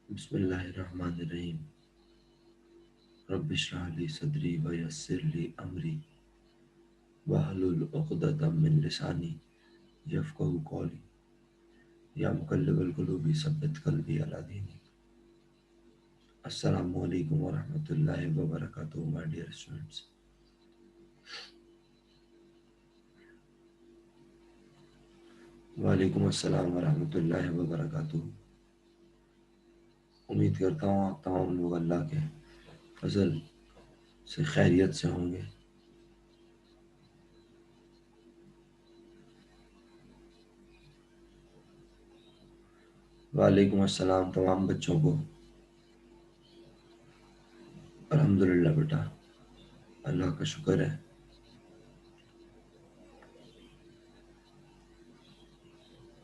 बिस्मिल्लाहिर्रहमानिर्रहीम। रब्बिश्रह ली सदरी व यस्सिर ली अमरी वहलुल उक़दतम मिन लिसानी यफ़क़हू क़ौली। या मुक़ल्लिबल क़ुलूबि सब्बित क़ल्बी अला दीनिक। अस्सलामु अलैकुम व रहमतुल्लाहि व बरकातुहू माय डियर स्टूडेंट्स। वालेकुम अस्सलाम व रहमतुल्लाहि व बरकातुहू। उम्मीद करता हूँ आप तमाम लोग अल्लाह के फजल से खैरियत से होंगे। वालेकुम अस्सलाम तमाम बच्चों को। अल्हम्दुलिल्लाह बेटा, अल्लाह का शुक्र है।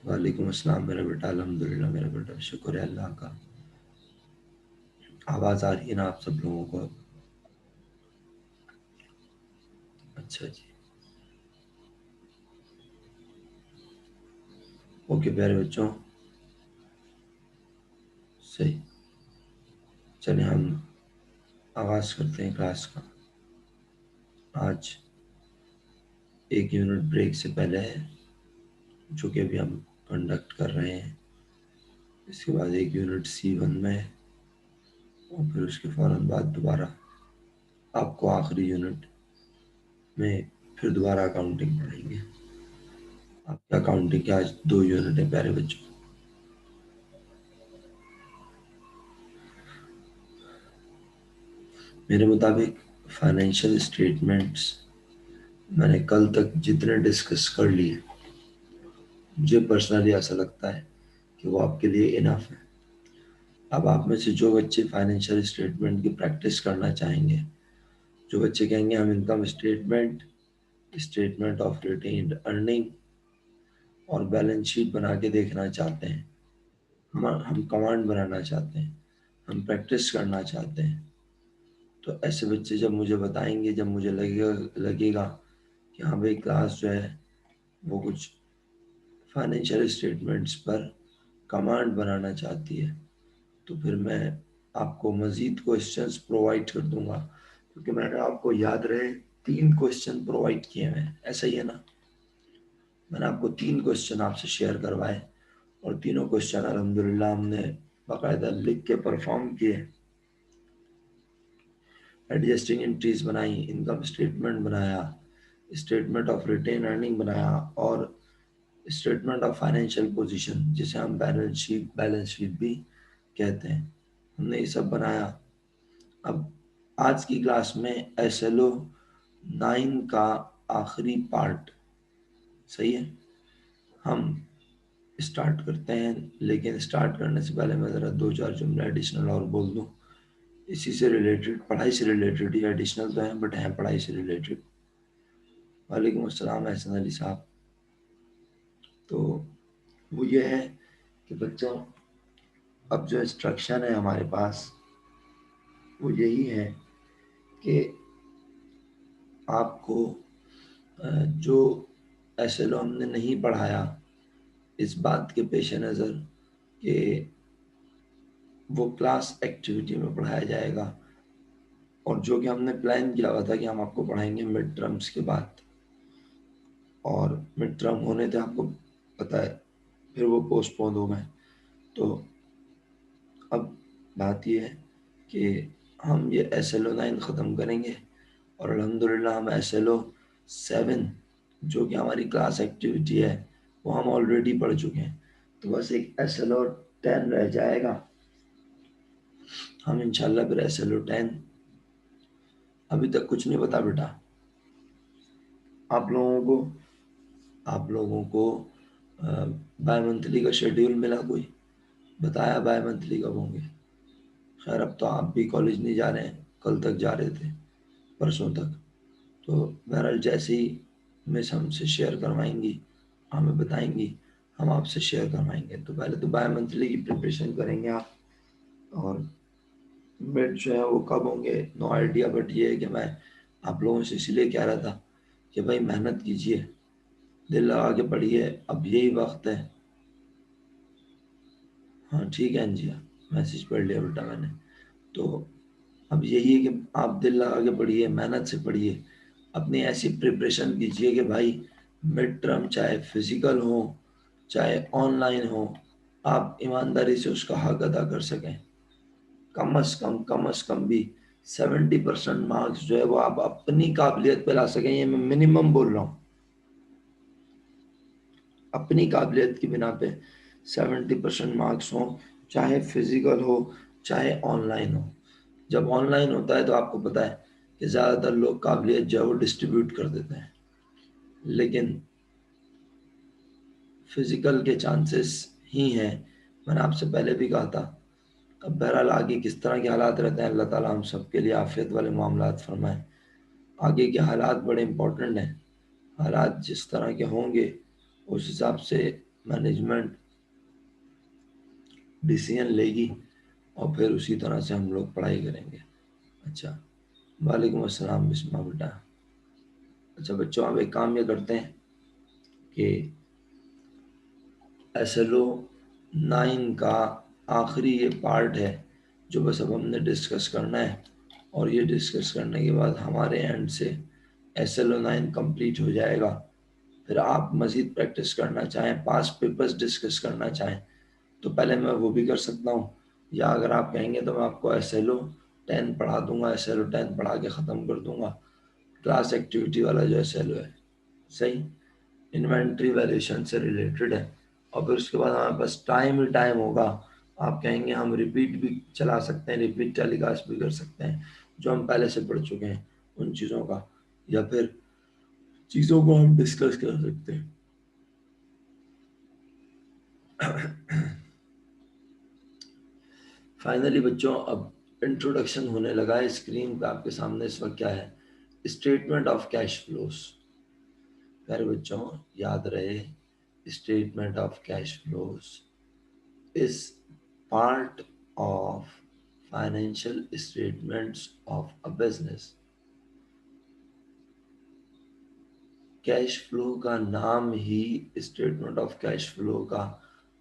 वालेकुम अस्सलाम मेरा बेटा, अल्हम्दुलिल्लाह मेरा बेटा, शुक्र है अल्लाह का। आवाज़ आ रही है ना आप सब लोगों को? अच्छा जी, ओके प्यारे बच्चों, सही। चलिए हम आगाज़ करते हैं क्लास का। आज एक यूनिट ब्रेक से पहले है जो कि अभी हम कंडक्ट कर रहे हैं। इसके बाद एक यूनिट C1 में है और फिर उसके फ़ौरन बाद दोबारा आपको आखिरी यूनिट में फिर दोबारा अकाउंटिंग पढ़ाएंगे। आपकी अकाउंटिंग के आज 2 यूनिट है प्यारे बच्चों। मेरे मुताबिक फाइनेंशियल स्टेटमेंट्स मैंने कल तक जितने डिस्कस कर लिए, मुझे पर्सनली ऐसा लगता है कि वो आपके लिए इनफ है। अब आप में से जो बच्चे फाइनेंशियल स्टेटमेंट की प्रैक्टिस करना चाहेंगे, जो बच्चे कहेंगे हम income statement, statement of retained earning और बैलेंस शीट बना के देखना चाहते हैं, हम कमांड बनाना चाहते हैं, हम प्रैक्टिस करना चाहते हैं, तो ऐसे बच्चे जब मुझे बताएंगे, जब मुझे लगेगा कि हाँ भाई क्लास जो है वो कुछ फाइनेंशियल स्टेटमेंट्स पर कमांड बनाना चाहती है, तो फिर मैं आपको मज़ीद क्वेश्चंस प्रोवाइड कर दूंगा, क्योंकि मैंने आपको याद रहे 3 क्वेश्चन प्रोवाइड किए हैं, ऐसा ही है ना? मैंने आपको 3 क्वेश्चन आपसे शेयर करवाए और तीनों क्वेश्चन अल्हम्दुलिल्लाह हमने बाकायदा लिख के परफॉर्म किए। एडजस्टिंग एंट्रीज बनाई, इनकम स्टेटमेंट बनाया, स्टेटमेंट ऑफ रिटेन अर्निंग बनाया और स्टेटमेंट ऑफ फाइनेंशियल पोजीशन, जिसे हम बैलेंस शीट भी कहते हैं, हमने ये सब बनाया। अब आज की क्लास में SLO 9 का आखिरी पार्ट, सही है, हम स्टार्ट करते हैं। लेकिन स्टार्ट करने से पहले मैं ज़रा 2-4 जुमले एडिशनल और बोल दूँ, इसी से रिलेटेड, पढ़ाई से रिलेटेड ही, एडिशनल तो हैं बट हैं पढ़ाई से रिलेटेड। वालेकुम अस्सलाम एहसन अली साहब। तो वो ये है कि बच्चों, अब जो इंस्ट्रक्शन है हमारे पास वो यही है कि आपको जो SLO हमने नहीं पढ़ाया, इस बात के पेश नज़र कि वो क्लास एक्टिविटी में पढ़ाया जाएगा, और जो कि हमने प्लान किया हुआ था कि हम आपको पढ़ाएंगे मिड टर्म्स के बाद, और मिड टर्म होने थे आपको पता है, फिर वो पोस्टपोन हो गए। तो अब बात ये है कि हम ये SLO 9 ख़त्म करेंगे और अल्हम्दुलिल्लाह हम SLO 7 जो कि हमारी क्लास एक्टिविटी है वो हम ऑलरेडी पढ़ चुके हैं, तो बस एक SLO 10 रह जाएगा। हम इंशाल्लाह फिर SLO 10, अभी तक कुछ नहीं पता बेटा आप लोगों को बाय मंथली का शेड्यूल मिला? कोई बताया बाय मंथली कब होंगे? खैर अब तो आप भी कॉलेज नहीं जा रहे हैं, कल तक जा रहे थे, परसों तक, तो बहरहाल जैसे ही मिस हमसे शेयर करवाएंगी, हमें बताएंगी, हम आपसे शेयर करवाएंगे। तो पहले तो बाय मंथली की प्रिपरेशन करेंगे आप, और मिड जो है वो कब होंगे नो आइडिया, बट ये है कि मैं आप लोगों से इसलिए कह रहा था कि भाई मेहनत कीजिए, दिल लगा के पढ़िए, अब यही वक्त है। हाँ ठीक है अंजिया, मैसेज पढ़ लिया बेटा मैंने। तो अब यही है कि आप दिल लगा के पढ़िए, मेहनत से पढ़िए, अपनी ऐसी प्रिपरेशन कीजिए कि भाई मिड टर्म चाहे फिजिकल हो चाहे ऑनलाइन हो, आप ईमानदारी से उसका हक अदा कर सकें। कम अज कम भी 70% मार्क्स जो है वो आप अपनी काबिलियत पे ला सकें, ये मैं मिनिमम बोल रहा हूँ। अपनी काबिलियत की बिना पे 70% मार्क्स हो, चाहे फिजिकल हो चाहे ऑनलाइन हो। जब ऑनलाइन होता है तो आपको पता है कि ज़्यादातर लोग काबिलियत जो है वो डिस्ट्रीब्यूट कर देते हैं, लेकिन फिजिकल के चांसेस ही हैं। मैंने आपसे पहले भी कहा था। अब बहरहाल आगे किस तरह के हालात रहते हैं, अल्लाह ताला हम सब के लिए आफियत वाले मामलात फरमाए। आगे के हालात बड़े इंपॉर्टेंट हैं। हालात जिस तरह के होंगे उस हिसाब से मैनेजमेंट डिसीजन लेगी और फिर उसी तरह से हम लोग पढ़ाई करेंगे। अच्छा, वालेकुम अस्सलाम बिस्मा बेटा। अच्छा बच्चों, अब एक काम ये करते हैं कि SLO 9 का आखिरी ये पार्ट है जो बस अब हमने डिस्कस करना है, और ये डिस्कस करने के बाद हमारे एंड से SLO 9 कंप्लीट हो जाएगा। फिर आप मज़ीद प्रैक्टिस करना चाहें, पास पेपर्स डिस्कस करना चाहें तो पहले मैं वो भी कर सकता हूँ, या अगर आप कहेंगे तो मैं आपको SLO 10 पढ़ा दूंगा, SLO 10 पढ़ा के ख़त्म कर दूंगा। क्लास एक्टिविटी वाला जो SLO है, सही इन्वेंट्री वैल्यूएशन से रिलेटेड है, और फिर उसके बाद हमारे पास टाइम ही टाइम होगा। आप कहेंगे हम रिपीट भी चला सकते हैं, रिपीट टेलीकास्ट भी कर सकते हैं जो हम पहले से पढ़ चुके हैं उन चीज़ों का, या फिर चीज़ों को हम डिस्कस कर सकते हैं। फाइनली बच्चों, अब इंट्रोडक्शन होने लगा है। स्क्रीन पे आपके सामने इस वक्त क्या है, स्टेटमेंट ऑफ कैश फ्लोस। प्यारे बच्चों, याद रहे, statement of cash flows is part of financial statements of a business। Cash flow का नाम ही, स्टेटमेंट ऑफ कैश फ्लो का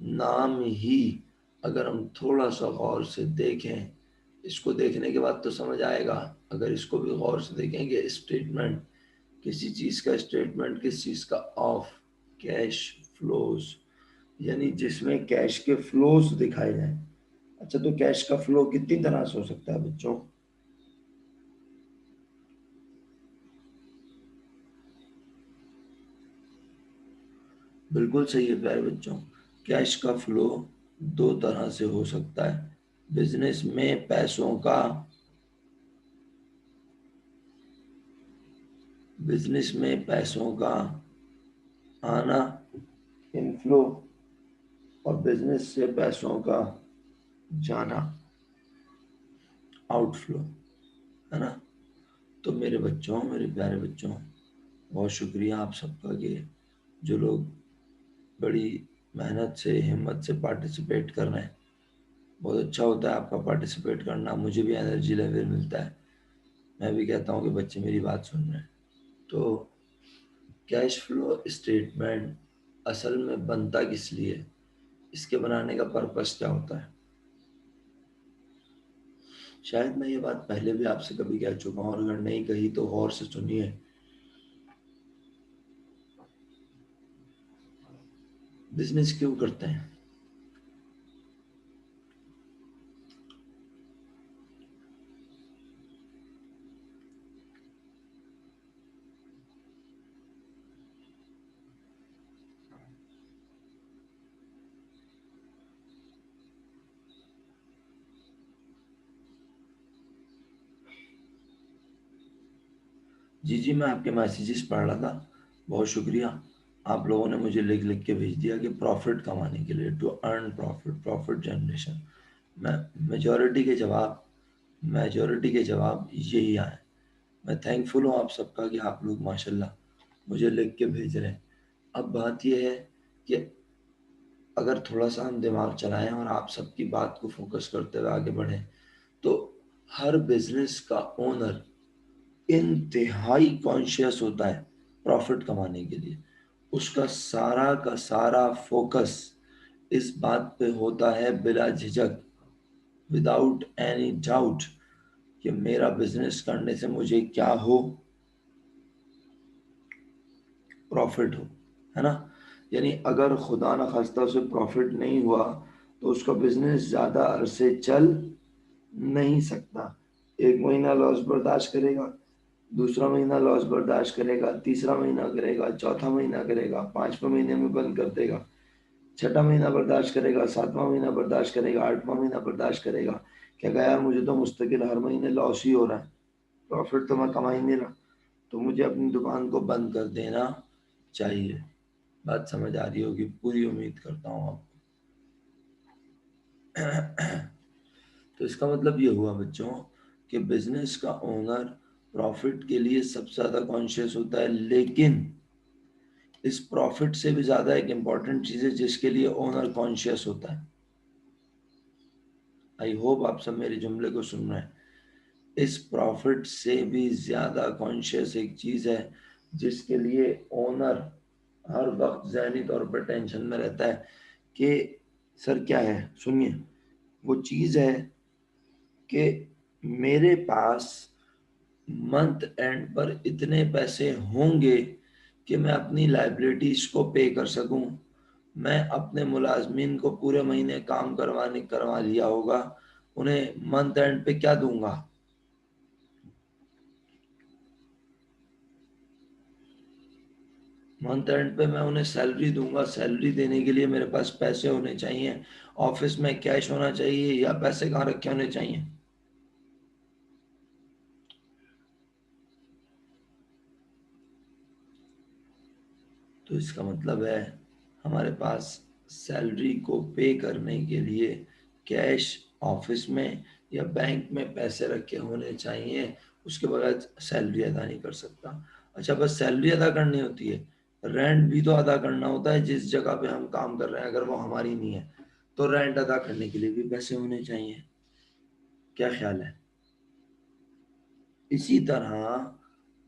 नाम ही, अगर हम थोड़ा सा गौर से देखें, इसको देखने के बाद तो समझ आएगा। अगर इसको भी गौर से देखेंगे, स्टेटमेंट किसी चीज का, स्टेटमेंट किस चीज का, ऑफ कैश फ्लोज, यानी जिसमें कैश के फ्लोज दिखाए जाए। अच्छा, तो कैश का फ्लो कितनी तरह से हो सकता है बच्चों? बिल्कुल सही है प्यारे बच्चों, कैश का फ्लो दो तरह से हो सकता है। बिजनेस में पैसों का, बिजनेस में पैसों का आना, इनफ्लो, और बिजनेस से पैसों का जाना, आउटफ्लो, है ना। तो मेरे बच्चों, मेरे प्यारे बच्चों, बहुत शुक्रिया आप सबका कि जो लोग बड़ी मेहनत से, हिम्मत से पार्टिसिपेट कर रहे हैं। बहुत अच्छा होता है आपका पार्टिसिपेट करना, मुझे भी एनर्जी लेवल मिलता है। मैं भी कहता हूँ कि बच्चे मेरी बात सुन रहे हैं। तो कैश फ्लो स्टेटमेंट असल में बनता किस लिए, इसके बनाने का पर्पस क्या होता है? शायद मैं ये बात पहले भी आपसे कभी कह चुका हूँ, और अगर नहीं कही तो गौर से सुनिए। बिजनेस क्यों करते हैं? जी जी, मैं आपके मैसेजेस पढ़ रहा था। बहुत शुक्रिया, आप लोगों ने मुझे लिख लिख के भेज दिया कि प्रॉफिट कमाने के लिए, to earn profit, profit generation. मैं मेजॉरिटी के जवाब यही आए। मैं थैंकफुल हूँ आप सबका कि आप लोग माशाल्लाह मुझे लिख के भेज रहे हैं। अब बात यह है कि अगर थोड़ा सा हम दिमाग चलाएं और आप सबकी बात को फोकस करते हुए आगे बढ़ें, तो हर बिजनेस का ओनर इंतहाई कॉन्शियस होता है प्रॉफिट कमाने के लिए। उसका सारा का सारा फोकस इस बात पे होता है बिला झिझक विदाउट एनी डाउट कि मेरा बिजनेस करने से मुझे क्या हो, प्रॉफिट हो, है ना। यानी अगर खुदा ना खास्ता उसे प्रॉफिट नहीं हुआ तो उसका बिजनेस ज्यादा अरसे चल नहीं सकता। एक महीना लॉस बर्दाश्त करेगा, दूसरा महीना लॉस बर्दाश्त करेगा, तीसरा महीना करेगा, चौथा महीना करेगा, पांचवें महीने में बंद कर देगा, छठा महीना बर्दाश्त करेगा, सातवां महीना बर्दाश्त करेगा, आठवां महीना बर्दाश्त करेगा। क्या कहा यार, मुझे तो मुस्तकिल हर महीने लॉस ही हो रहा है, प्रॉफिट तो मैं कमा ही नहीं रहा, तो मुझे अपनी दुकान को बंद कर देना चाहिए। बात समझ आ रही होगी, पूरी उम्मीद करता हूँ आपको। तो इसका मतलब ये हुआ बच्चों कि बिजनेस का ओनर प्रॉफिट के लिए सबसे ज्यादा कॉन्शियस होता है, लेकिन इस प्रॉफिट से भी ज्यादा एक इंपॉर्टेंट चीज है जिसके लिए ओनर कॉन्शियस होता है। आई होप आप सब मेरे जुमले को सुन रहे हैं। इस प्रॉफिट से भी ज्यादा कॉन्शियस एक चीज है जिसके लिए ओनर हर वक्त ज़हनी तौर पर टेंशन में रहता है कि सर क्या है, सुनिए। वो चीज है कि मेरे पास मंथ एंड पर इतने पैसे होंगे कि मैं अपनी लाइबिलिटीज को पे कर सकूं। मैं अपने मुलाजमीन को पूरे महीने काम करवा लिया होगा, उन्हें मंथ एंड पे क्या दूंगा। मंथ एंड पे मैं उन्हें सैलरी दूंगा, सैलरी देने के लिए मेरे पास पैसे होने चाहिए, ऑफिस में कैश होना चाहिए, या पैसे कहाँ रखे होने चाहिए। तो इसका मतलब है हमारे पास सैलरी को पे करने के लिए कैश ऑफिस में या बैंक में पैसे रखे होने चाहिए, उसके बगैर सैलरी अदा नहीं कर सकता। अच्छा, बस सैलरी अदा करनी होती है, रेंट भी तो अदा करना होता है। जिस जगह पे हम काम कर रहे हैं अगर वो हमारी नहीं है तो रेंट अदा करने के लिए भी पैसे होने चाहिए। क्या ख्याल है। इसी तरह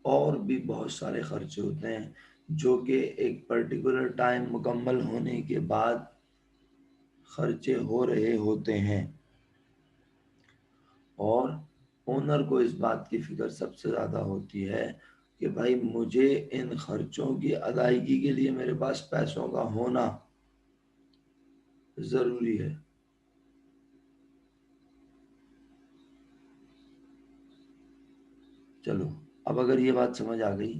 और भी बहुत सारे खर्चे होते हैं जो कि एक पर्टिकुलर टाइम मुकम्मल होने के बाद खर्चे हो रहे होते हैं, और ओनर को इस बात की फिक्र सबसे ज्यादा होती है कि भाई मुझे इन खर्चों की अदायगी के लिए मेरे पास पैसों का होना जरूरी है। चलो, अब अगर ये बात समझ आ गई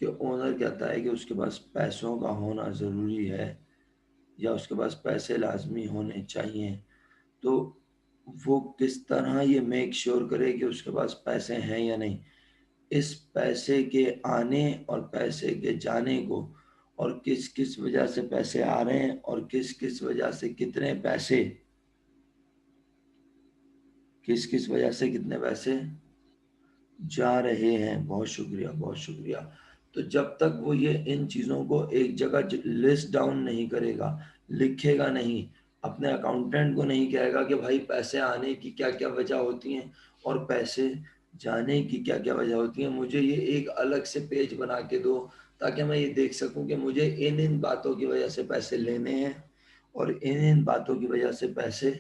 कि ओनर कहता है कि उसके पास पैसों का होना जरूरी है या उसके पास पैसे लाजमी होने चाहिए, तो वो किस तरह ये मेक श्योर करे कि उसके पास पैसे हैं या नहीं। इस पैसे के आने और पैसे के जाने को, और किस किस वजह से पैसे आ रहे हैं और किस किस वजह से कितने पैसे, किस किस वजह से कितने पैसे जा रहे हैं। बहुत शुक्रिया, बहुत शुक्रिया। तो जब तक वो ये इन चीज़ों को एक जगह लिस्ट डाउन नहीं करेगा, लिखेगा नहीं, अपने अकाउंटेंट को नहीं कहेगा कि भाई पैसे आने की क्या क्या वजह होती हैं और पैसे जाने की क्या क्या वजह होती हैं, मुझे ये एक अलग से पेज बना के दो ताकि मैं ये देख सकूं कि मुझे इन इन बातों की वजह से पैसे लेने हैं और इन इन बातों की वजह से पैसे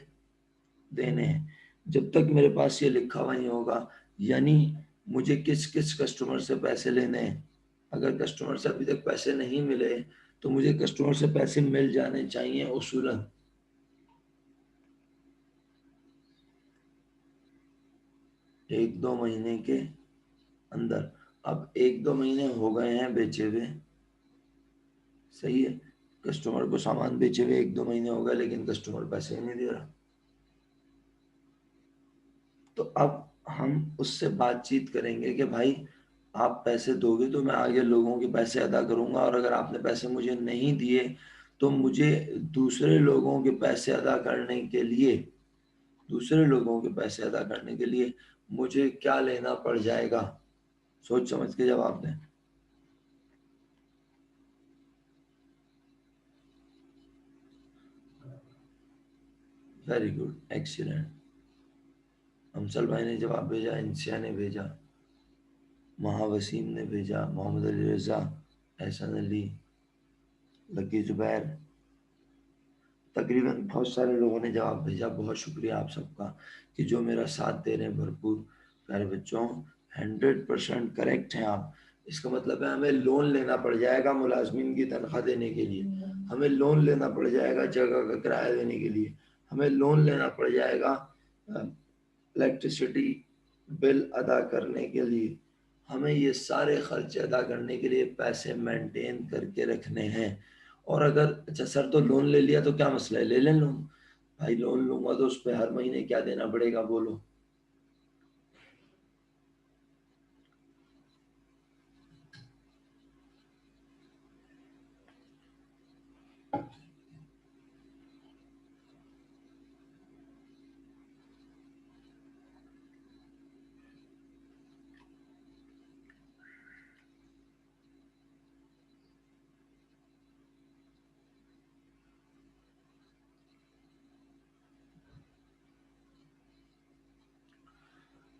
देने हैं। जब तक मेरे पास ये लिखा हुआ नहीं होगा, यानी मुझे किस किस कस्टमर से पैसे लेने हैं, अगर कस्टमर से अभी तक पैसे नहीं मिले तो मुझे कस्टमर से पैसे मिल जाने चाहिए उसूलन। एक दो महीने के अंदर। अब एक दो महीने हो गए हैं बेचे हुए, सही है, कस्टमर को सामान बेचे हुए एक दो महीने हो गए लेकिन कस्टमर पैसे ही नहीं दे रहा। तो अब हम उससे बातचीत करेंगे कि भाई आप पैसे दोगे तो मैं आगे लोगों के पैसे अदा करूंगा, और अगर आपने पैसे मुझे नहीं दिए तो मुझे दूसरे लोगों के पैसे अदा करने के लिए, दूसरे लोगों के पैसे अदा करने के लिए मुझे क्या लेना पड़ जाएगा। सोच समझ के जवाब दें। Very good, excellent. हमसल भाई ने जवाब भेजा, इंसिया ने भेजा, महावसीम ने भेजा, मोहम्मद अली रजा, एहसन अली, लकी जुबैर, तकरीबन बहुत सारे लोगों ने जवाब भेजा, बहुत शुक्रिया आप सबका कि जो मेरा साथ दे रहे हैं भरपूर। प्यारे बच्चों, 100% करेक्ट हैं आप। इसका मतलब है हमें लोन लेना पड़ जाएगा मुलाजमीन की तनख्वाह देने के लिए, हमें लोन लेना पड़ जाएगा जगह का किराया देने के लिए, हमें लोन लेना पड़ जाएगा इलेक्ट्रिसिटी बिल अदा करने के लिए, हमें ये सारे खर्चे अदा करने के लिए पैसे मेंटेन करके रखने हैं। और अगर अच्छा सर तो लोन ले लिया तो क्या मसला है, ले लें लोन। भाई लोन लूंगा तो उस पर हर महीने क्या देना पड़ेगा बोलो।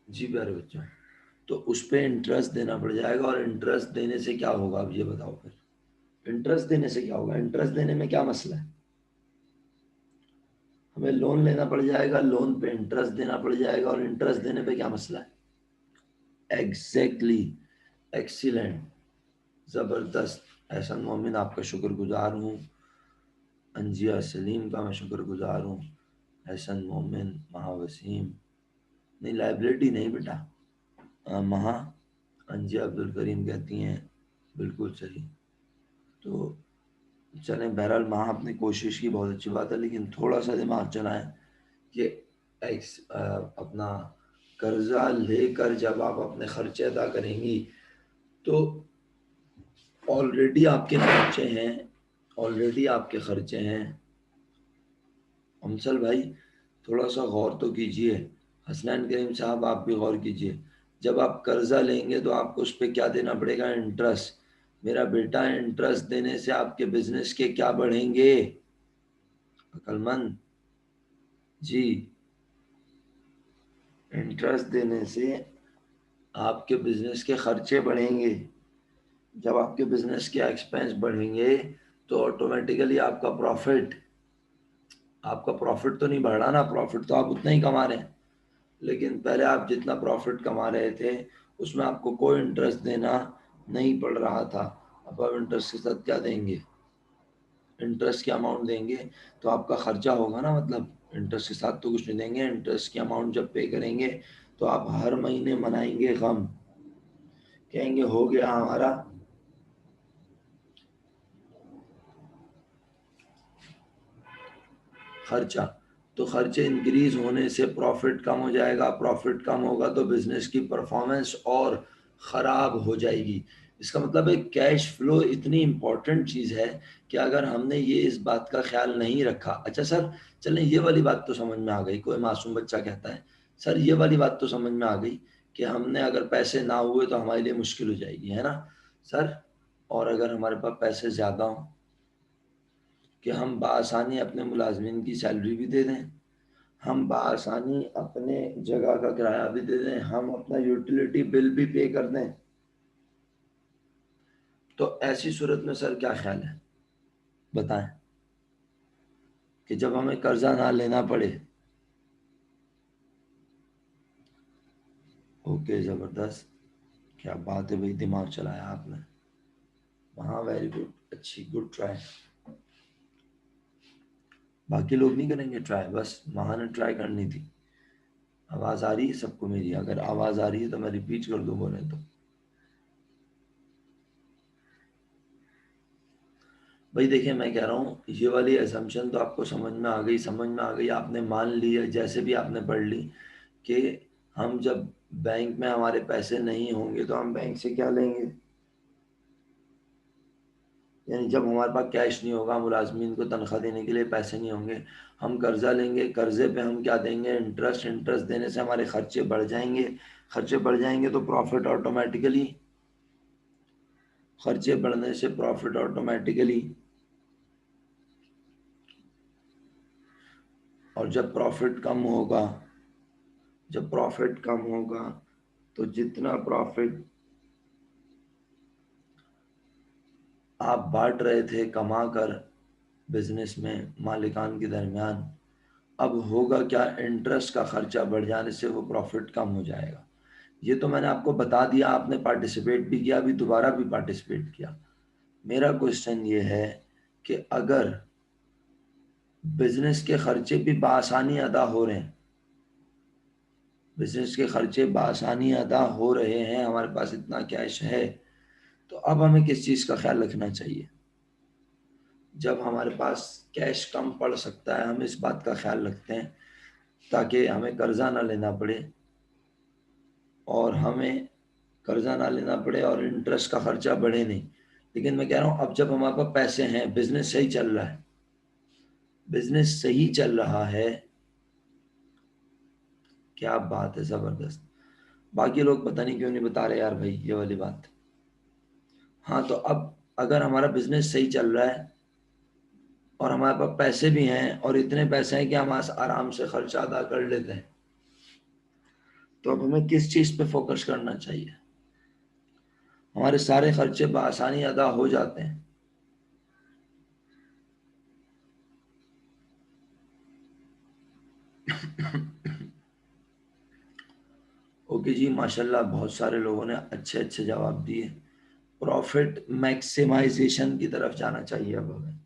जी प्यारे बच्चों, तो उस पे इंटरेस्ट देना पड़ जाएगा, और इंटरेस्ट देने से क्या होगा अब ये बताओ फिर। इंटरेस्ट देने से क्या होगा, इंटरेस्ट देने में क्या मसला है। हमें लोन लेना पड़ जाएगा, लोन पे इंटरेस्ट देना पड़ जाएगा, और इंटरेस्ट देने पे क्या मसला है। एग्जैक्टली, एक्सीलेंट, जबरदस्त। एहसन मोमिन आपका शुक्रगुजार हूँ, अंजिया सलीम का मैं शुक्रगुजार हूँ, एहसन मोमिन, महावसीम, नहीं लाइबिलिटी नहीं बेटा, महा, अंजिया अब्दुल करीम कहती हैं, बिल्कुल सही। तो चलें, बहरहाल महा अपनी कोशिश की, बहुत अच्छी बात है, लेकिन थोड़ा सा दिमाग चलाएं कि अपना कर्जा लेकर जब आप अपने खर्चे अदा करेंगी तो ऑलरेडी आपके खर्चे हैं, ऑलरेडी आपके खर्चे हैं। अमसल भाई, थोड़ा सा गौर तो कीजिए। हसनैन करीम साहब आप भी गौर कीजिए। जब आप कर्जा लेंगे तो आपको उस पर क्या देना पड़ेगा, इंटरेस्ट। मेरा बेटा, इंटरेस्ट देने से आपके बिजनेस के क्या बढ़ेंगे, अक्लमंद जी। इंटरेस्ट देने से आपके बिजनेस के खर्चे बढ़ेंगे। जब आपके बिजनेस के एक्सपेंस बढ़ेंगे तो ऑटोमेटिकली आपका प्रॉफिट तो नहीं बढ़ रहा ना, प्रॉफिट तो आप उतना ही कमा रहे हैं, लेकिन पहले आप जितना प्रॉफिट कमा रहे थे उसमें आपको कोई इंटरेस्ट देना नहीं पड़ रहा था। अब आप इंटरेस्ट के साथ क्या देंगे, इंटरेस्ट की अमाउंट देंगे तो आपका खर्चा होगा ना, मतलब इंटरेस्ट के साथ तो कुछ नहीं देंगे। इंटरेस्ट की अमाउंट जब पे करेंगे तो आप हर महीने मनाएंगे गम, कहेंगे हो गया हमारा खर्चा। तो खर्चे इंक्रीज होने से प्रॉफिट कम हो जाएगा, प्रॉफिट कम होगा तो बिजनेस की परफॉर्मेंस और ख़राब हो जाएगी। इसका मतलब है कैश फ्लो इतनी इंपॉर्टेंट चीज़ है कि अगर हमने ये इस बात का ख्याल नहीं रखा। अच्छा सर, चलें ये वाली बात तो समझ में आ गई, कोई मासूम बच्चा कहता है सर ये वाली बात तो समझ में आ गई कि हमने अगर पैसे ना हुए तो हमारे लिए मुश्किल हो जाएगी, है ना सर। और अगर हमारे पास पैसे ज़्यादा हों कि हम बआसानी अपने मुलाजमीन की सैलरी भी दे दें, हम बआसानी अपने जगह का किराया भी दे दें, हम अपना यूटिलिटी बिल भी पे कर दें, तो ऐसी सूरत में सर क्या ख्याल है बताएं, कि जब हमें कर्जा ना लेना पड़े। ओके, ज़बरदस्त, क्या बात है भाई, दिमाग चलाया आपने। हाँ वेरी गुड, अच्छी, गुड ट्राई। बाकी लोग नहीं करेंगे ट्राई, बस महा ने ट्राई करनी थी। आवाज़ आ रही है सबको मेरी, अगर आवाज़ आ रही है तो मैं रिपीट कर दूँ बोले तो। भाई देखिए, मैं कह रहा हूँ ये वाली असम्पशन तो आपको समझ में आ गई, समझ में आ गई, आपने मान ली है, जैसे भी आपने पढ़ ली कि हम जब बैंक में हमारे पैसे नहीं होंगे तो हम बैंक से क्या लेंगे, यानी जब हमारे पास कैश नहीं होगा, मुलाजमीन को तनख्वाह देने के लिए पैसे नहीं होंगे, हम कर्जा लेंगे, कर्जे पे हम क्या देंगे, इंटरेस्ट। इंटरेस्ट देने से हमारे खर्चे बढ़ जाएंगे, खर्चे बढ़ जाएंगे तो प्रॉफिट ऑटोमेटिकली, खर्चे बढ़ने से प्रॉफिट ऑटोमेटिकली, और जब प्रॉफिट कम होगा तो जितना प्रॉफिट आप बांट रहे थे कमा कर, बिजनेस में मालिकान के दरमियान। अब होगा क्या, इंटरेस्ट का खर्चा बढ़ जाने से वो प्रॉफिट कम हो जाएगा। ये तो मैंने आपको बता दिया, आपने पार्टिसिपेट भी किया, अभी दोबारा भी पार्टिसिपेट किया। मेरा क्वेश्चन ये है कि अगर बिजनेस के खर्चे भी बासानी अदा हो रहे हैं, बिजनेस के खर्चे बासानी अदा हो रहे हैं, हमारे पास इतना कैश है, तो अब हमें किस चीज़ का ख्याल रखना चाहिए। जब हमारे पास कैश कम पड़ सकता है, हम इस बात का ख्याल रखते हैं ताकि हमें कर्जा ना लेना पड़े, और हमें कर्जा ना लेना पड़े और इंटरेस्ट का खर्चा बढ़े नहीं। लेकिन मैं कह रहा हूँ अब जब हमारे पास पैसे हैं, बिजनेस सही चल रहा है, बिजनेस सही चल रहा है, क्या बात है, जबरदस्त। बाकी लोग पता नहीं क्यों नहीं बता रहे यार भाई ये वाली बात। हाँ, तो अब अगर हमारा बिजनेस सही चल रहा है और हमारे पास पैसे भी हैं, और इतने पैसे हैं कि हम आराम से खर्चा अदा कर लेते हैं, तो अब हमें किस चीज पे फोकस करना चाहिए। हमारे सारे खर्चे बआसानी अदा हो जाते हैं। ओके जी, माशाल्लाह, बहुत सारे लोगों ने अच्छे अच्छे जवाब दिए। प्रॉफिट मैक्सिमाइजेशन की तरफ जाना चाहिए अब हमें।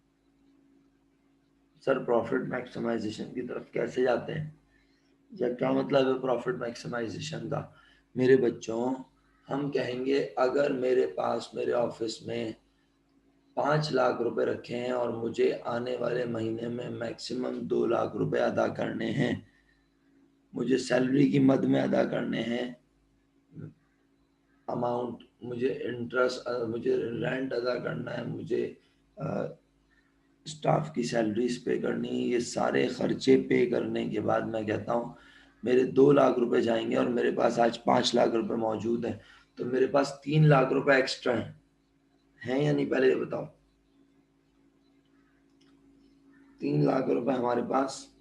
सर, प्रॉफिट मैक्सिमाइजेशन की तरफ कैसे जाते हैं, या क्या मतलब है प्रॉफिट मैक्सिमाइजेशन का। मेरे बच्चों, हम कहेंगे अगर मेरे पास मेरे ऑफिस में 5 लाख रुपए रखे हैं और मुझे आने वाले महीने में मैक्सिमम 2 लाख रुपए अदा करने हैं, मुझे सैलरी की मद में अदा करने हैं अमाउंट, मुझे इंटरेस्ट, मुझे रेंट अदा करना है, मुझे स्टाफ की सैलरीज पे करनी है, ये सारे खर्चे पे करने के बाद मैं कहता हूँ मेरे 2 लाख रुपए जाएंगे, और मेरे पास आज 5 लाख रुपए मौजूद हैं, तो मेरे पास 3 लाख रुपए एक्स्ट्रा हैं या नहीं, पहले ये बताओ। 3 लाख रुपए हमारे पास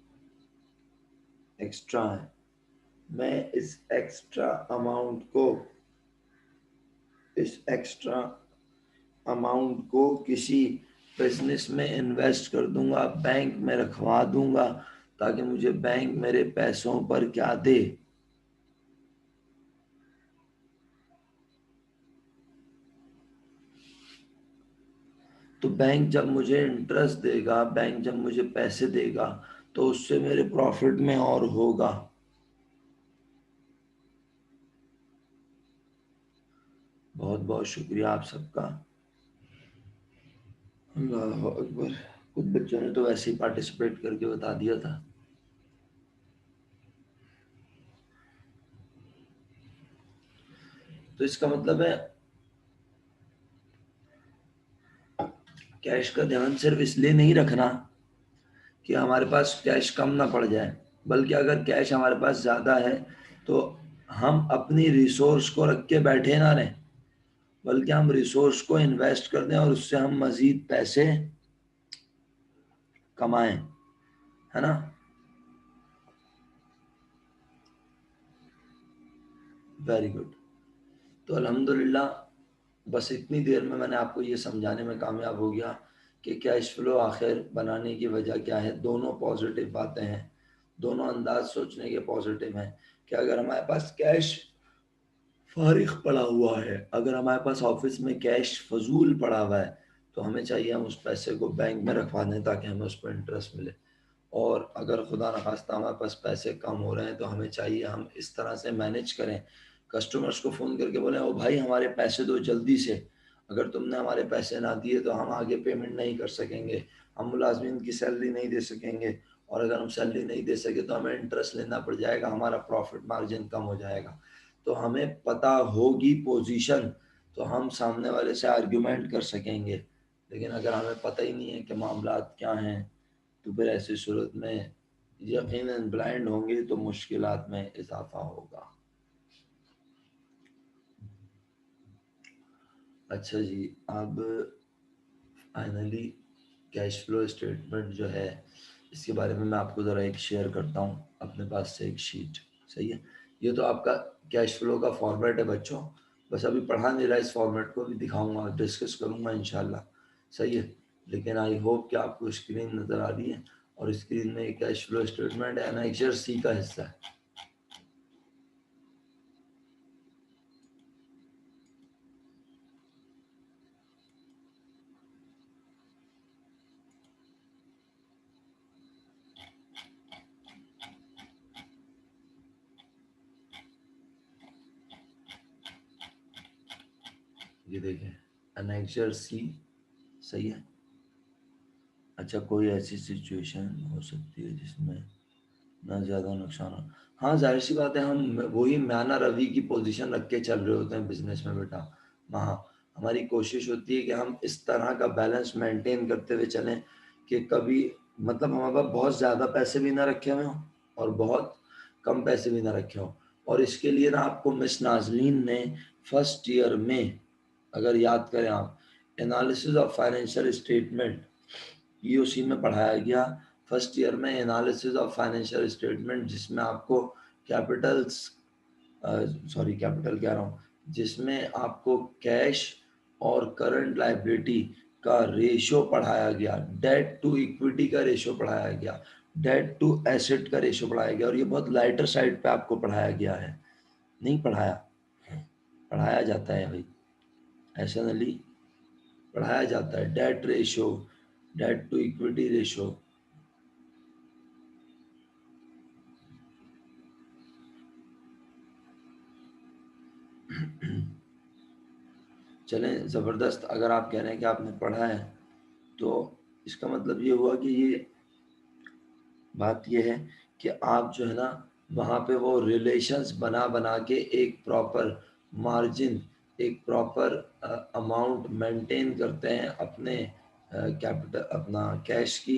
एक्स्ट्रा है। मैं इस एक्स्ट्रा अमाउंट को किसी बिजनेस में इन्वेस्ट कर दूंगा, बैंक में रखवा दूंगा, ताकि मुझे बैंक मेरे पैसों पर क्या दे। तो बैंक जब मुझे इंटरेस्ट देगा, बैंक जब मुझे पैसे देगा, तो उससे मेरे प्रॉफिट में और होगा। बहुत बहुत शुक्रिया आप सबका। अल्लाह अकबर। कुछ बच्चों ने तो वैसे ही पार्टिसिपेट करके बता दिया था। तो इसका मतलब है कैश का ध्यान सिर्फ इसलिए नहीं रखना कि हमारे पास कैश कम ना पड़ जाए, बल्कि अगर कैश हमारे पास ज़्यादा है तो हम अपनी रिसोर्स को रख के बैठे ना रहें, बल्कि हम रिसोर्स को इन्वेस्ट कर दें और उससे हम मज़ीद पैसे कमाएं, है ना। Very good. तो अल्हम्दुलिल्लाह, बस इतनी देर में मैंने आपको ये समझाने में कामयाब हो गया कि कैश फ्लो आखिर बनाने की वजह क्या है। दोनों पॉजिटिव बातें हैं, दोनों अंदाज सोचने के पॉजिटिव हैं। कि अगर हमारे पास कैश फारिग पड़ा हुआ है, अगर हमारे पास ऑफिस में कैश फजूल पड़ा हुआ है, तो हमें चाहिए हम उस पैसे को बैंक में रखवा दें ताकि हमें उस पर इंटरेस्ट मिले। और अगर खुदा न खास्ता हमारे पास पैसे कम हो रहे हैं, तो हमें चाहिए हम इस तरह से मैनेज करें, कस्टमर्स को फ़ोन करके बोलें, ओ भाई हमारे पैसे दो जल्दी से, अगर तुमने हमारे पैसे ना दिए तो हम आगे पेमेंट नहीं कर सकेंगे, हम मुलाजमीन की सैलरी नहीं दे सकेंगे, और अगर हम सैलरी नहीं दे सके तो हमें इंटरेस्ट लेना पड़ जाएगा, हमारा प्रॉफिट मार्जिन कम हो जाएगा। तो हमें पता होगी पोजीशन, तो हम सामने वाले से आर्ग्यूमेंट कर सकेंगे। लेकिन अगर हमें पता ही नहीं है कि मामलात क्या हैं, तो फिर ऐसी सूरत में यकीनन ब्लाइंड होंगे, तो मुश्किलात में इजाफा होगा। अच्छा जी, अब फाइनली कैश फ्लो स्टेटमेंट जो है, इसके बारे में मैं आपको ज़रा एक शेयर करता हूँ अपने पास से एक शीट। सही है, ये तो आपका कैश फ्लो का फॉर्मेट है बच्चों। बस अभी पढ़ा नहीं रहा, इस फॉर्मेट को भी दिखाऊंगा, डिस्कस करूंगा इंशाल्लाह। सही है। लेकिन आई होप कि आपको स्क्रीन नज़र आ रही है, और स्क्रीन में कैश फ्लो स्टेटमेंट एनेक्सर सी का हिस्सा है। ये देखें, एनेक्सर सी सही है। अच्छा, कोई ऐसी सिचुएशन हो सकती है जिसमें ना ज़्यादा नुकसान हो? हाँ, जाहिर सी बात है, हम वही मैना रवि की पोजीशन रख के चल रहे होते हैं बिजनेस में बेटा। हाँ, हमारी कोशिश होती है कि हम इस तरह का बैलेंस मेंटेन करते हुए चलें कि कभी मतलब हमारे पास बहुत ज़्यादा पैसे भी ना रखे हुए हों और बहुत कम पैसे भी ना रखे हों। और इसके लिए ना आपको मिस नाजलीन ने फर्स्ट ईयर में, अगर याद करें आप, analysis of financial statement EOC में पढ़ाया गया फर्स्ट ईयर में, एनालिसिस ऑफ फाइनेंशियल स्टेटमेंट, जिसमें आपको कैपिटल्स, सॉरी कैपिटल कह रहा हूँ, जिसमें आपको कैश और करंट लाइबिलिटी का रेशो पढ़ाया गया, डेट टू इक्विटी का रेशो पढ़ाया गया, डेट टू एसेट का रेशो पढ़ाया गया, और ये बहुत लाइटर साइड पे आपको पढ़ाया गया है। नहीं पढ़ाया? पढ़ाया जाता है भाई, ऐसा नहीं, पढ़ाया जाता है। Debt ratio, debt to equity ratio. चलें, ज़बरदस्त। अगर आप कह रहे हैं कि आपने पढ़ा है, तो इसका मतलब ये हुआ कि ये बात ये है कि आप जो है ना, वहाँ पे वो रिलेशंस बना बना के एक प्रॉपर मार्जिन, एक प्रॉपर अमाउंट मेंटेन करते हैं अपने कैपिटल, अपना कैश की,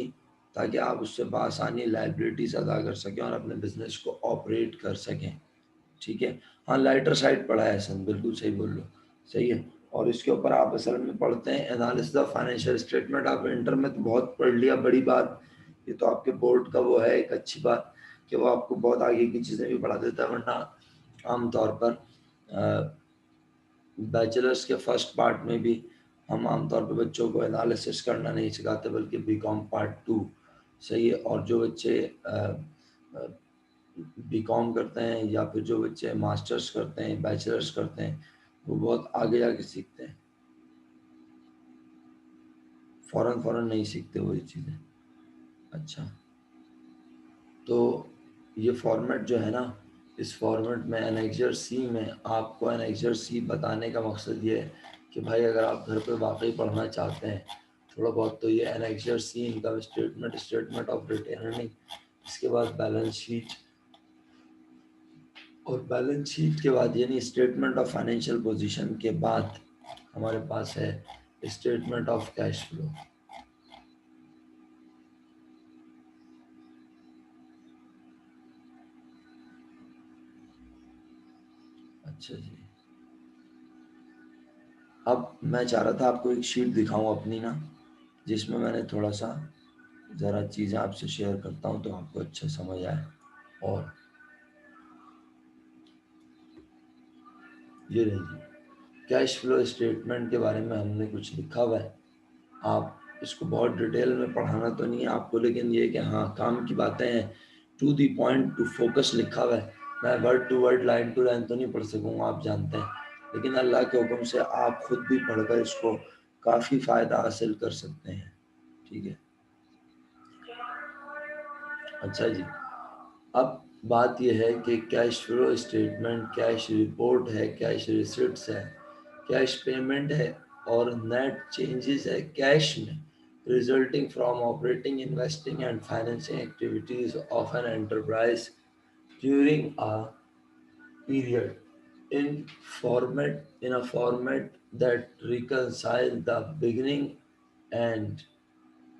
ताकि आप उससे बआसानी लाइबिलिटीज अदा कर सकें और अपने बिजनेस को ऑपरेट कर सकें। ठीक है। हाँ, लाइटर साइड पढ़ा है सन, बिल्कुल सही बोल लो, सही है। और इसके ऊपर आप असल में पढ़ते हैं एनालिसिस ऑफ फाइनेंशियल स्टेटमेंट। आप इंटर में तो बहुत पढ़ लिया, बड़ी बात, ये तो आपके बोर्ड का वो है, एक अच्छी बात कि वो आपको बहुत आगे की चीज़ें भी पढ़ा देता है। वरना आमतौर पर बैचलर्स के फर्स्ट पार्ट में भी हम आमतौर पर बच्चों को एनालिसिस करना नहीं सिखाते, बल्कि बीकॉम पार्ट टू, सही है। और जो बच्चे बीकॉम करते हैं या फिर जो बच्चे मास्टर्स करते हैं, बैचलर्स करते हैं, वो बहुत आगे जाके सीखते हैं, फौरन फौरन नहीं सीखते वो ये चीज़ें। अच्छा, तो ये फॉर्मेट जो है ना, इस फॉर्मेट में एनेक्सर सी में आपको एनेक्सर सी बताने का मकसद ये है कि भाई अगर आप घर पे वाकई पढ़ना चाहते हैं थोड़ा बहुत, तो ये annexure c, income statement, statement of retained earning, इसके बाद बैलेंस शीट, और बैलेंस शीट के बाद यानी स्टेटमेंट ऑफ फाइनेंशियल पोजीशन के बाद हमारे पास है स्टेटमेंट ऑफ कैश फ्लो। अच्छा जी, अब मैं चाह रहा था आपको एक शीट दिखाऊं अपनी ना, जिसमें मैंने थोड़ा सा ज़रा चीज़ें आपसे शेयर करता हूं तो आपको अच्छा समझ आए। और ये रही, कैश फ्लो स्टेटमेंट के बारे में हमने कुछ लिखा हुआ है। आप इसको बहुत डिटेल में पढ़ाना तो नहीं है आपको, लेकिन ये कि हाँ, काम की बातें हैं, to the point, to focus लिखा हुआ है। मैं word to word, line to line तो नहीं पढ़ सकूंगा, आप जानते हैं, लेकिन अल्लाह के हुक्म से आप खुद भी पढ़कर इसको काफ़ी फ़ायदा हासिल कर सकते हैं। ठीक है। अच्छा जी, अब बात यह है कि cash flow statement cash report है, कैश रिसिप्ट्स है, कैश पेमेंट है, और नेट चेंजेस है कैश में, resulting from operating, investing and financing activities of an enterprise during a period, in a format that reconcile the beginning and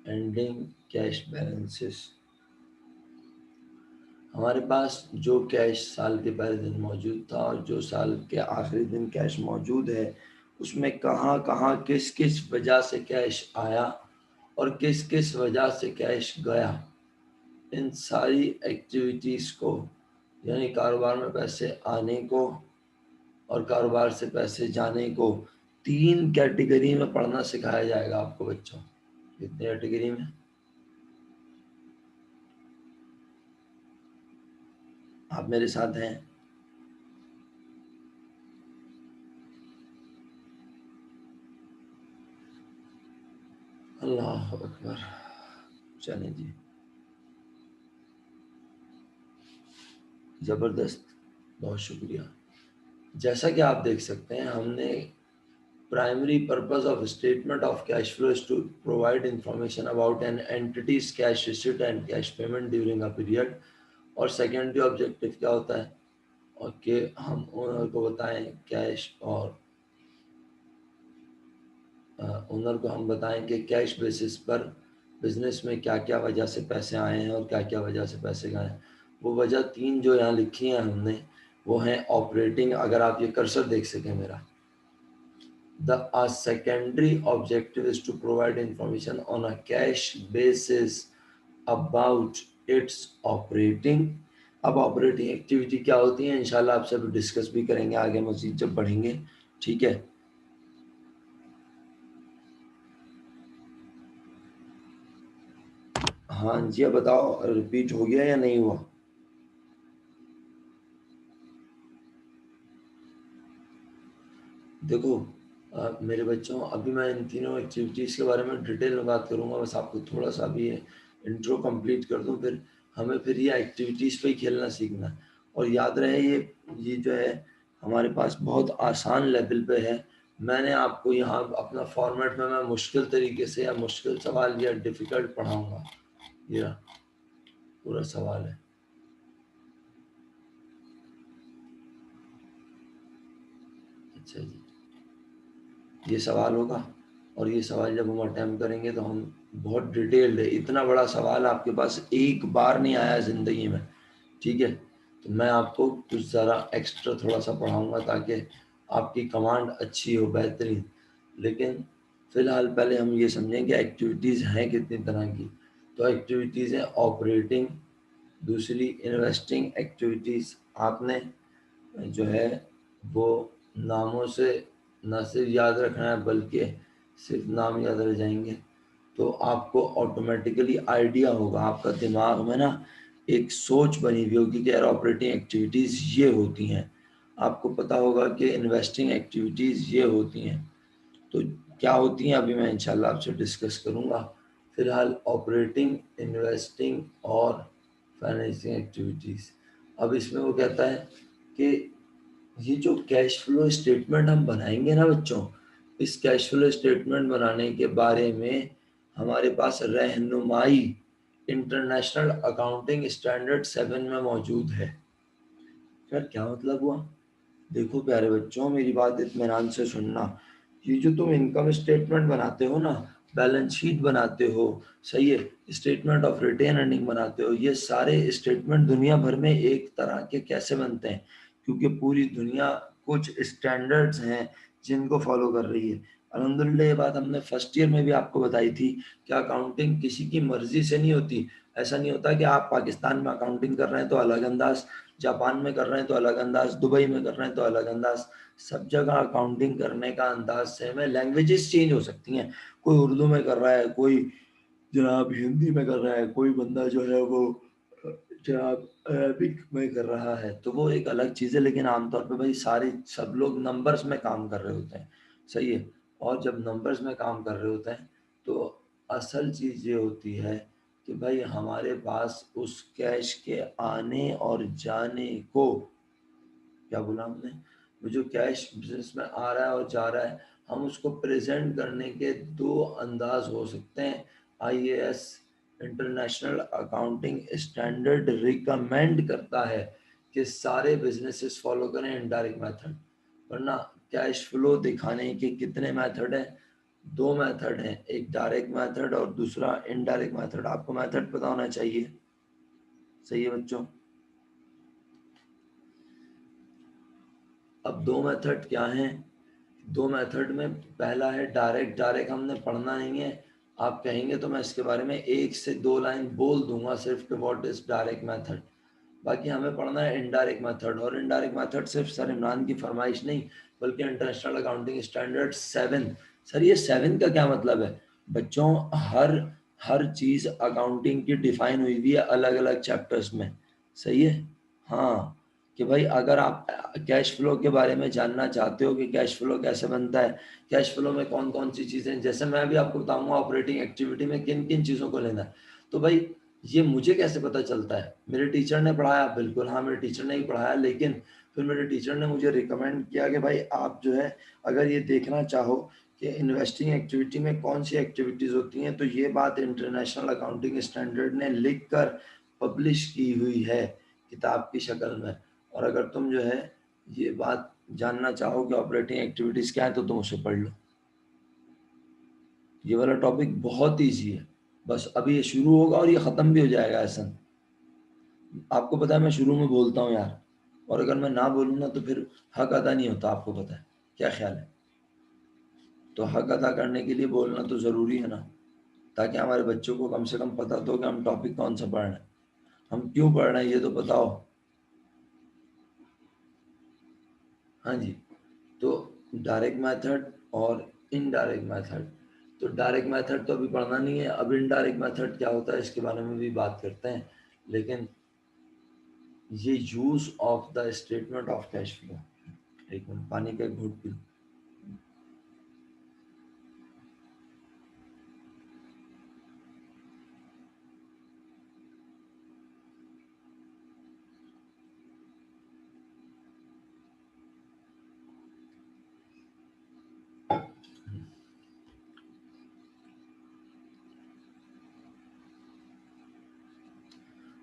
ending cash balances। हमारे पास जो cash साल के पहले दिन मौजूद था और जो साल के आखिरी दिन कैश मौजूद है, उसमें कहाँ कहाँ किस किस वजह से कैश आया और किस किस वजह से कैश गया, इन सारी एक्टिविटीज़ को, यानी कारोबार में पैसे आने को और कारोबार से पैसे जाने को, तीन कैटेगरी में पढ़ना सिखाया जाएगा आपको बच्चों। कितनी कैटेगरी में? आप मेरे साथ हैं? अल्लाह अकबर। चलें जी, ज़बरदस्त, बहुत शुक्रिया। जैसा कि आप देख सकते हैं, हमने primary purpose of statement of cash flow is to provide information about an entity's cash receipt and cash payment during a period। और सेकेंडरी ऑब्जेक्टिव क्या होता है? और कि हम ओनर को बताएं कैश, और ओनर को हम बताएं कि कैश बेसिस पर बिजनेस में क्या क्या वजह से पैसे आए हैं और क्या क्या वजह से पैसे गए हैं। वो वजह तीन जो यहाँ लिखी हैं हमने, वो हैं ऑपरेटिंग। अगर आप ये कर्सर देख सकें मेरा, the a secondary objective is to provide information on a cash basis about its operating। अब ऑपरेटिंग एक्टिविटी क्या होती है, इंशाल्लाह आपसे अभी डिस्कस भी करेंगे आगे मजीद जब बढ़ेंगे, ठीक है। हाँ जी, अब बताओ रिपीट हो गया या नहीं हुआ? देखो मेरे बच्चों, अभी मैं इन तीनों एक्टिविटीज़ के बारे में डिटेल में बात करूंगा, बस आपको थोड़ा सा भी इंट्रो कंप्लीट कर दूं, फिर हमें फिर ये एक्टिविटीज़ पे ही खेलना सीखना है। और याद रहे, ये जो है हमारे पास बहुत आसान लेवल पे है। मैंने आपको यहाँ अपना फॉर्मेट में मैं मुश्किल तरीके से या मुश्किल सवाल या डिफ़िकल्ट पढ़ाऊँगा। ये रहा पूरा सवाल है। अच्छा जी, ये सवाल होगा, और ये सवाल जब हम अटेम्प्ट करेंगे तो हम बहुत डिटेल्ड है। इतना बड़ा सवाल आपके पास एक बार नहीं आया ज़िंदगी में, ठीक है। तो मैं आपको कुछ ज़रा एक्स्ट्रा थोड़ा सा पढ़ाऊँगा ताकि आपकी कमांड अच्छी हो, बेहतरीन। लेकिन फ़िलहाल पहले हम ये समझें कि एक्टिविटीज़ हैं कितनी तरह की। तो एक्टिविटीज़ हैं ऑपरेटिंग, दूसरी इन्वेस्टिंग एक्टिविटीज़। आपने जो है वो नामों से न सिर्फ याद रखना है, बल्कि सिर्फ नाम याद रह जाएंगे तो आपको ऑटोमेटिकली आइडिया होगा, आपका दिमाग में ना एक सोच बनी हुई होगी कि यार ऑपरेटिंग एक्टिविटीज़ ये होती हैं। आपको पता होगा कि इन्वेस्टिंग एक्टिविटीज़ ये होती हैं। तो क्या होती हैं अभी मैं इंशाल्लाह आपसे डिस्कस करूंगा। फिलहाल ऑपरेटिंग, इन्वेस्टिंग और फाइनेंसिंग एक्टिविटीज़। अब इसमें वो कहता है कि ये जो कैश फ्लो स्टेटमेंट हम बनाएंगे ना बच्चों, इस कैश फ्लो स्टेटमेंट बनाने के बारे में हमारे पास रहनुमाई इंटरनेशनल अकाउंटिंग स्टैंडर्ड 7 में मौजूद है। यार क्या मतलब हुआ? देखो प्यारे बच्चों, मेरी बात इत्मीनान से सुनना। ये जो तुम इनकम स्टेटमेंट बनाते हो ना, बैलेंस शीट बनाते हो, सही है, स्टेटमेंट ऑफ रिटेन अर्निंग बनाते हो, ये सारे स्टेटमेंट दुनिया भर में एक तरह के कैसे बनते हैं? क्योंकि पूरी दुनिया कुछ स्टैंडर्ड्स हैं जिनको फॉलो कर रही है। अल्हम्दुलिल्लाह, ये बात हमने फर्स्ट ईयर में भी आपको बताई थी कि अकाउंटिंग किसी की मर्जी से नहीं होती। ऐसा नहीं होता कि आप पाकिस्तान में अकाउंटिंग कर रहे हैं तो अलग अंदाज, जापान में कर रहे हैं तो अलग अंदाज, दुबई में कर रहे हैं तो अलग अंदाज। सब जगह अकाउंटिंग करने का अंदाज सेम है। लैंग्वेजेस चेंज हो सकती हैं, कोई उर्दू में कर रहा है, कोई जनाब हिंदी में कर रहा है, कोई बंदा जो है वो जनाब अरबिक में कर रहा है, तो वो एक अलग चीज़ है। लेकिन आमतौर पे भाई सारे सब लोग नंबर्स में काम कर रहे होते हैं, सही है। और जब नंबर्स में काम कर रहे होते हैं तो असल चीज़ ये होती है कि भाई हमारे पास उस कैश के आने और जाने को, क्या बोला हमने, वो जो कैश बिजनेस में आ रहा है और जा रहा है, हम उसको प्रेजेंट करने के दो अंदाज हो सकते हैं। IAS international accounting standard recommend करता है कि सारे बिजनेसेस फॉलो करें इनडायरेक्ट मेथड, वरना कैश फ्लो दिखाने के कितने मेथड हैं? दो मेथड हैं, एक डायरेक्ट मेथड और दूसरा इनडायरेक्ट मेथड। आपको मेथड पता होना चाहिए, सही है बच्चों। अब दो मेथड क्या हैं? दो मेथड में पहला है डायरेक्ट। डायरेक्ट हमने पढ़ना नहीं है, आप कहेंगे तो मैं इसके बारे में एक से दो लाइन बोल दूंगा सिर्फ कि व्हाट इज डायरेक्ट मेथड। बाकी हमें पढ़ना है इनडायरेक्ट मेथड। और इनडायरेक्ट मेथड सिर्फ सर इमरान की फरमाइश नहीं, बल्कि इंटरनेशनल अकाउंटिंग स्टैंडर्ड 7। सर ये 7 का क्या मतलब है? बच्चों, हर हर चीज अकाउंटिंग की डिफाइन हुई हुई है अलग अलग चैप्टर्स में। सही है। हाँ, कि भाई अगर आप कैश फ्लो के बारे में जानना चाहते हो कि कैश फ्लो कैसे बनता है, कैश फ्लो में कौन कौन सी चीजें, जैसे मैं भी आपको बताऊंगा ऑपरेटिंग एक्टिविटी में किन किन चीजों को लेना है, तो भाई ये मुझे कैसे पता चलता है? मेरे टीचर ने पढ़ाया, बिल्कुल हाँ, मेरे टीचर ने ही पढ़ाया, लेकिन फिर मेरे टीचर ने मुझे रिकमेंड किया कि भाई आप जो है अगर ये देखना चाहो कि इन्वेस्टिंग एक्टिविटी में कौन सी एक्टिविटीज होती हैं, तो ये बात इंटरनेशनल अकाउंटिंग स्टैंडर्ड ने लिख कर पब्लिश की हुई है किताब की शक्ल में। और अगर तुम जो है ये बात जानना चाहो कि ऑपरेटिंग एक्टिविटीज क्या है, तो तुम उसे पढ़ लो। ये वाला टॉपिक बहुत ईजी है। बस अभी ये शुरू होगा और ये खत्म भी हो जाएगा ऐसा। आपको पता है मैं शुरू में बोलता हूँ यार, और अगर मैं ना बोलूँ ना तो फिर हक अदा नहीं होता, आपको पता है। क्या ख्याल है? तो हक अदा करने के लिए बोलना तो जरूरी है ना, ताकि हमारे बच्चों को कम से कम पता तो कि हम टॉपिक कौन सा पढ़ रहे हैं, हम क्यों पढ़ रहे हैं, ये तो बताओ। हाँ जी। तो डायरेक्ट मेथड और इनडायरेक्ट मेथड, तो डायरेक्ट मेथड तो अभी पढ़ना नहीं है, अब इनडायरेक्ट मेथड क्या होता है इसके बारे में भी बात करते हैं। लेकिन ये use of the statement of cash flow, एक मिनट पानी का एक घूंट पी।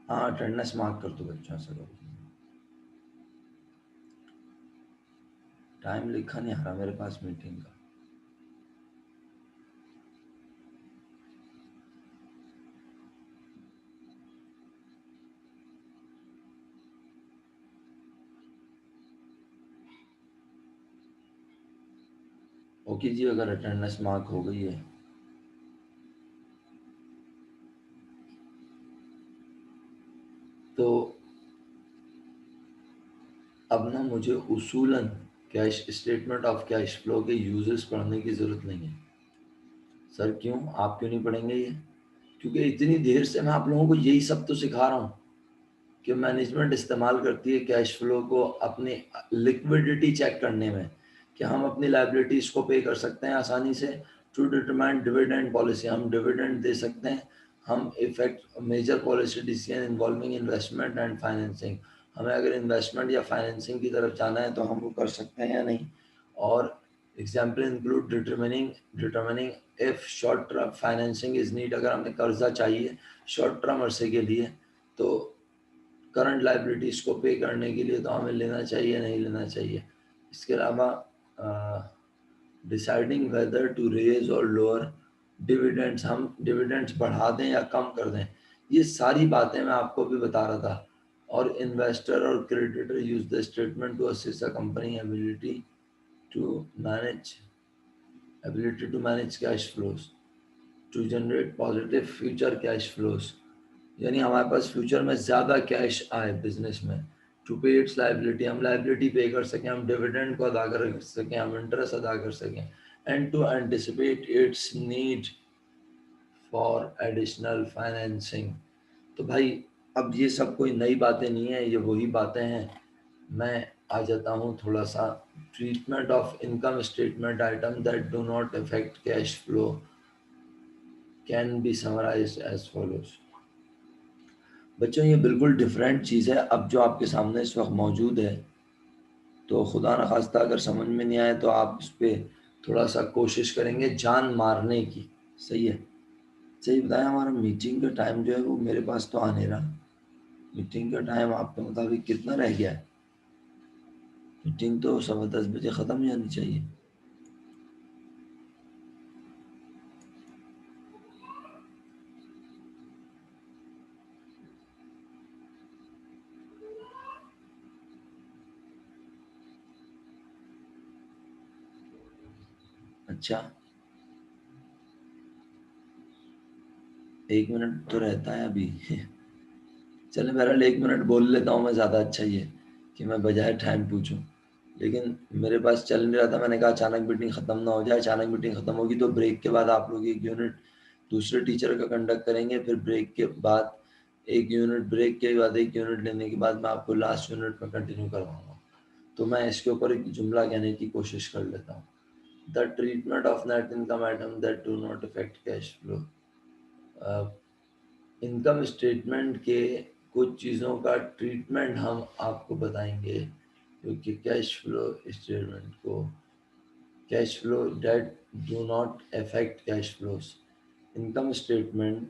हाँ, अटेंडेंस मार्क कर दो बच्चों से। टाइम लिखा नहीं आ रहा मेरे पास मीटिंग का। ओके जी, अगर अटेंडेंस मार्क हो गई है तो अब ना मुझे उसूलन cash statement of cash flow के यूजेस पढ़ने की जरूरत नहीं है। सर क्यों, आप क्यों नहीं पढ़ेंगे ये? क्योंकि इतनी देर से मैं आप लोगों को यही सब तो सिखा रहा हूँ कि मैनेजमेंट इस्तेमाल करती है कैश फ्लो को अपनी लिक्विडिटी चेक करने में, कि हम अपनी लाइबिलिटीज को पे कर सकते हैं आसानी से। टू डिटरमाइन डिविडेंड पॉलिसी, हम डिविडेंड दे सकते हैं। हम effect major policy decision involving investment and financing, हमें अगर इन्वेस्टमेंट या फाइनेंसिंग की तरफ जाना है तो हम वो कर सकते हैं या नहीं। और example include determining determining if short term financing is need, अगर हमें कर्जा चाहिए शॉर्ट टर्म अरसे के लिए, तो करंट लाइबिलिटीज को पे करने के लिए तो हमें लेना चाहिए नहीं लेना चाहिए। इसके अलावा डिसाइडिंग वेदर टू रेज और लोअर डिविडेंड्स, हम डिविडेंड्स बढ़ा दें या कम कर दें, ये सारी बातें मैं आपको भी बता रहा था। और इन्वेस्टर और creditor use the statement to assist the company to manage ability to manage cash flows to generate positive future cash flows, यानी हमारे पास फ्यूचर में ज़्यादा कैश आए बिजनेस में। टू पे इट्स लाइबिलिटी, हम लाइबिलिटी पे कर सकें, हम डिविडेंड को अदा कर सकें, हम इंटरेस्ट अदा कर सकें। And to anticipate its need for additional financing. तो भाई अब ये सब कोई नई बातें नहीं है, ये वही बातें हैं। मैं आ जाता हूँ थोड़ा सा, treatment of income statement item that do not affect cash flow can be summarized as follows. बच्चों ये बिल्कुल डिफरेंट चीज़ है अब जो आपके सामने इस वक्त मौजूद है। तो खुदा न खास्ता अगर समझ में नहीं आए तो आप इस पर थोड़ा सा कोशिश करेंगे जान मारने की। सही है। सही बताया, हमारा मीटिंग का टाइम जो है वो मेरे पास तो आ नहीं रहा। मीटिंग का टाइम आपके मुताबिक कितना रह गया है? मीटिंग तो 10:15 बजे ख़त्म हो जानी चाहिए। अच्छा, 1 मिनट तो रहता है अभी। चले बहरहाल 1 मिनट बोल लेता हूँ मैं, ज़्यादा अच्छा ही है कि मैं बजाय टाइम पूछूं। लेकिन मेरे पास चल नहीं रहा था। मैंने कहा अचानक मीटिंग ख़त्म ना हो जाए। अचानक मीटिंग ख़त्म होगी तो ब्रेक के बाद आप लोग एक यूनिट दूसरे टीचर का कंडक्ट करेंगे, फिर ब्रेक के बाद एक यूनिट, ब्रेक के बाद एक यूनिट लेने के बाद मैं आपको लास्ट यूनिट में कंटिन्यू करवाऊंगा। तो मैं इसके ऊपर एक जुमला कहने की कोशिश कर लेता हूँ। The treatment of net income item that do not affect cash flow. Income statement के कुछ चीज़ों का ट्रीटमेंट हम आपको बताएंगे क्योंकि कैश फ्लो स्टेटमेंट को, cash flow that do not affect cash flows. Income statement,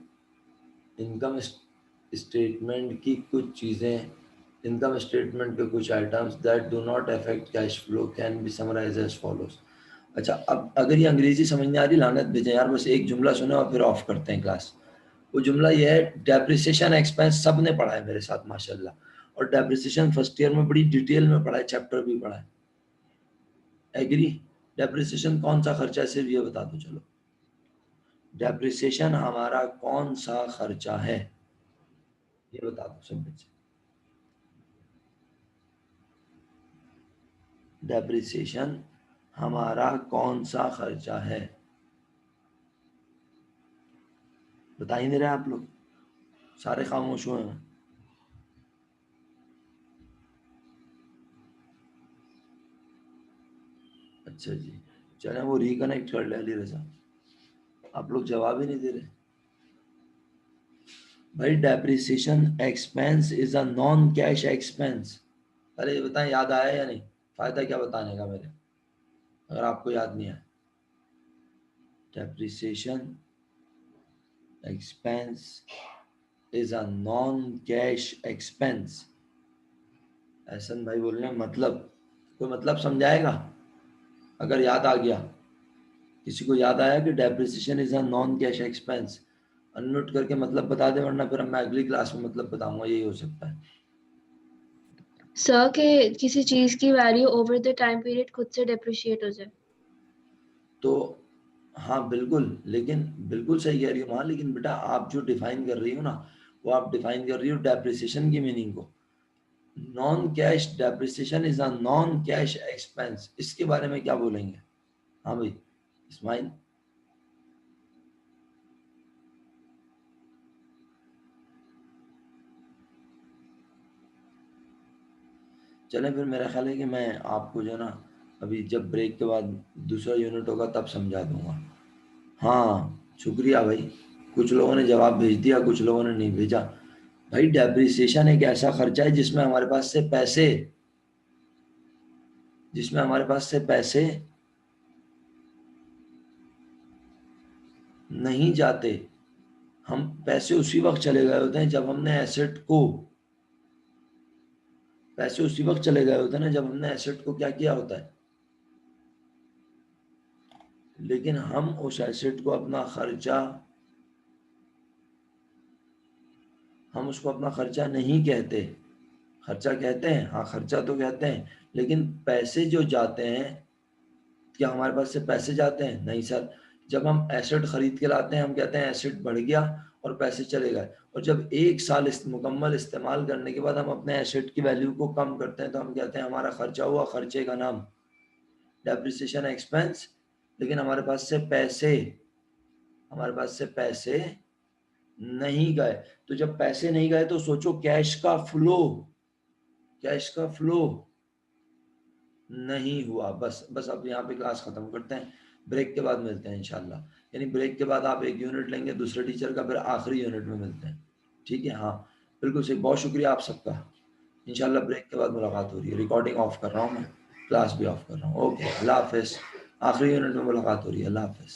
income statement की कुछ चीज़ें, इनकम स्टेटमेंट के कुछ items that do not affect cash flow can be summarize as follows. अच्छा, अब अगर ये अंग्रेजी समझ नहीं आ रही, लानत भेजें यार, बस एक जुमला सुने और फिर ऑफ करते हैं क्लास। वो जुमला ये है, डेप्रिसिएशन एक्सपेंस सब ने पढ़ा है मेरे साथ माशाल्लाह, और डेप्रिसिएशन फर्स्ट ईयर में बड़ी डिटेल में पढ़ा है, चैप्टर भी पढ़ा है। एग्री? डेप्रिसिएशन कौन सा खर्चा है सिर्फ ये बता दो। चलो, डेप्रिसिएशन हमारा कौन सा खर्चा है ये बता दो सिंपल से। डेप्रिसिएशन हमारा कौन सा खर्चा है? बता ही नहीं रहे आप लोग, सारे खामोश हुए हैं। अच्छा जी, चले वो रिकनेक्ट कर ले अली रजा, आप लोग जवाब ही नहीं दे रहे भाई। Depreciation expense is a non cash expense. अरे ये बताएं, याद आया या नहीं? फायदा क्या बताने का मेरे, अगर आपको याद नहीं है। Depreciation expense is a non cash expense. Ehsan भाई बोल रहे हैं मतलब, कोई मतलब समझाएगा अगर याद आ गया? किसी को याद आया कि depreciation is a non cash expense? Unmute करके मतलब बता दे, वरना फिर मैं अगली क्लास में मतलब बताऊंगा, यही हो सकता है। सर के किसी चीज की value over the time period खुद से डेप्रिशिएट हो जाए। तो हाँ बिल्कुल, लेकिन बिल्कुल सही कह रही हो वहाँ, लेकिन बेटा आप जो डिफाइन कर रही हो ना, वो आप डिफाइन कर रही हो डेप्रिसिएशन की मीनिंग को। Non cash depreciation is a non cash expense, इसके बारे में क्या बोलेंगे? हाँ भाई इस्माइल। चलें फिर, मेरा ख्याल है कि मैं आपको जो है ना, अभी जब ब्रेक के बाद दूसरा यूनिट होगा तब समझा दूंगा। हाँ शुक्रिया भाई, कुछ लोगों ने जवाब भेज दिया, कुछ लोगों ने नहीं भेजा। भाई डेप्रिसिएशन एक ऐसा खर्चा है जिसमें हमारे पास से पैसे, जिसमें हमारे पास से पैसे नहीं जाते। हम पैसे उसी वक्त चले गए होते हैं जब हमने एसेट को, पैसे उसी वक्त चले गए होते हैं ना जब हमने एसेट को क्या किया होता है। लेकिन हम उस एसेट को अपना खर्चा, हम उसको अपना खर्चा नहीं कहते। खर्चा कहते हैं, हाँ खर्चा तो कहते हैं, लेकिन पैसे जो जाते हैं, क्या हमारे पास से पैसे जाते हैं? नहीं सर। जब हम एसेट खरीद के लाते हैं हम कहते हैं एसेट बढ़ गया और पैसे चले गए, और जब एक साल मुकम्मल इस्तेमाल करने के बाद हम अपने एसेट की वैल्यू को कम करते हैं तो हम कहते हैं हमारा खर्चा हुआ, खर्चे का नाम डेप्रिसिएशन एक्सपेंस। लेकिन हमारे पास से पैसे, हमारे पास से पैसे नहीं गए। तो जब पैसे नहीं गए तो सोचो कैश का फ्लो, कैश का फ्लो नहीं हुआ। बस बस अब यहाँ पे क्लास खत्म करते हैं, ब्रेक के बाद मिलते हैं इंशाल्लाह। यानी ब्रेक के बाद आप एक यूनिट लेंगे दूसरे टीचर का, फिर आखिरी यूनिट में मिलते हैं। ठीक है? हाँ बिल्कुल सही, बहुत शुक्रिया आप सबका। इंशाल्लाह ब्रेक के बाद मुलाकात हो रही है। रिकॉर्डिंग ऑफ कर रहा हूँ मैं, क्लास भी ऑफ कर रहा हूँ। ओके, अल्लाह हाफिज़। आखिरी यूनिट में मुलाकात हो रही है। अल्लाह हाफिज़।